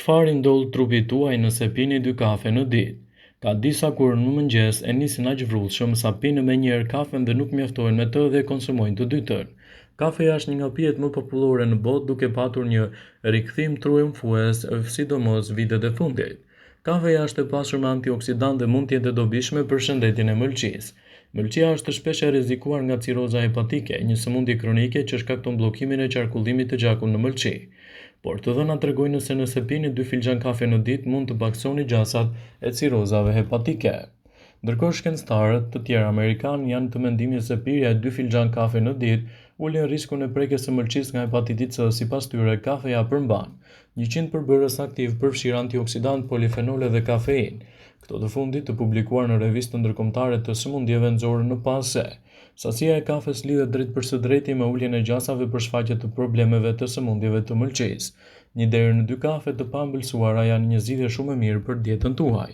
Çfarë i ndodh trupit tuaj nëse pini 2 kafe në ditë? Ka disa kur në mëngjes e nisin aq vrrullshëm sa pinë me njëherë kafen dhe nuk mjaftojnë me të dhe konsumojnë të dytën. Kafeja është një nga pijet më popullore në botë duke patur një rikthim triumfues sidomos vitet e fundit. Kafeja është e pasur me antioksidantë dhe mund të jetë e dobishme për shëndetin e mëlçisë. Mëlçia është shpesh e rrezikuar nga ciroza hepatike, një sëmundje kronike që shkakton bllokimin e qarkullimit të gjakut në mëlçi. Por të dhënat tregojnë se nëse pini 2 filxhan kafe në ditë mund të paksoni gjasat e cirozave hepatike. Ndërkohë shkencëtarët të tjerë amerikanë janë të mendimit se pirja e 2 filxhan kafe në ditë ulin riskun e prekjes së mëlçisë nga hepatiti C. Sipas tyre, kafeja përmban 100 përbërës aktiv përfshirë antioksidantë, polifenole dhe kafeinë. Këto të fundit të publikuar në revistë ndërkombëtare të sëmundjeve nxorën në pas se sasia e kafes lidhet drejt për së drejti me uljen e gjasave për shfaqje të problemeve të sëmundjeve të mëlçisë. 1 deri në 2 kafe të paëmbëlsuara janë një zgjidhje shumë e mirë për dietën tuaj.